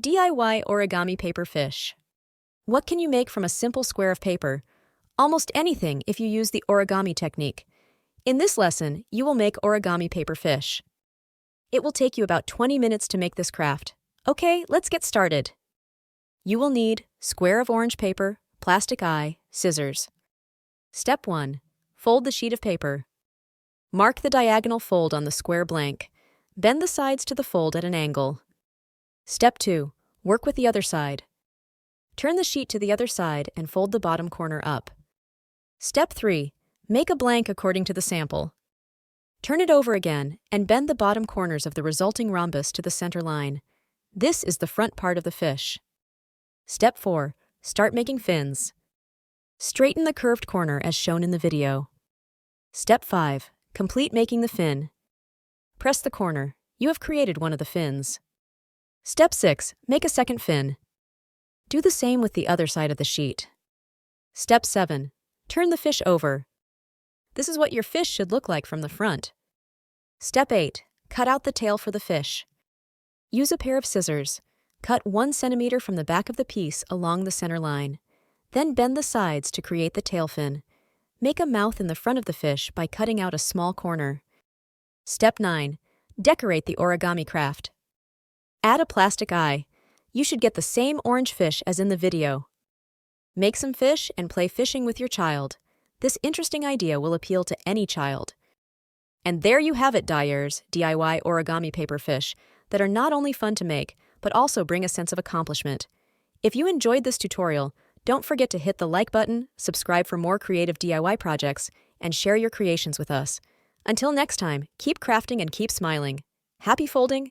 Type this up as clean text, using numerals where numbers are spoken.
DIY origami paper fish. What can you make from a simple square of paper? Almost anything if you use the origami technique. In this lesson, you will make origami paper fish. It will take you about 20 minutes to make this craft. Okay, let's get started. You will need square of orange paper, plastic eye, scissors. Step 1. Fold the sheet of paper. Mark the diagonal fold on the square blank. Bend the sides to the fold at an angle. Step 2. Work with the other side. Turn the sheet to the other side and fold the bottom corner up. Step 3. Make a blank according to the sample. Turn it over again and bend the bottom corners of the resulting rhombus to the center line. This is the front part of the fish. Step 4. Start making fins. Straighten the curved corner as shown in the video. Step 5. Complete making the fin. Press the corner. You have created one of the fins. Step 6. Make a second fin. Do the same with the other side of the sheet. Step 7. Turn the fish over. This is what your fish should look like from the front. Step 8. Cut out the tail for the fish. Use a pair of scissors. Cut 1 centimeter from the back of the piece along the center line. Then bend the sides to create the tail fin. Make a mouth in the front of the fish by cutting out a small corner. Step 9. Decorate the origami craft. Add a plastic eye. You should get the same orange fish as in the video. Make some fish and play fishing with your child. This interesting idea will appeal to any child. And there you have it, dyers, DIY origami paper fish that are not only fun to make, but also bring a sense of accomplishment. If you enjoyed this tutorial, don't forget to hit the like button, subscribe for more creative DIY projects, and share your creations with us. Until next time, keep crafting and keep smiling. Happy folding!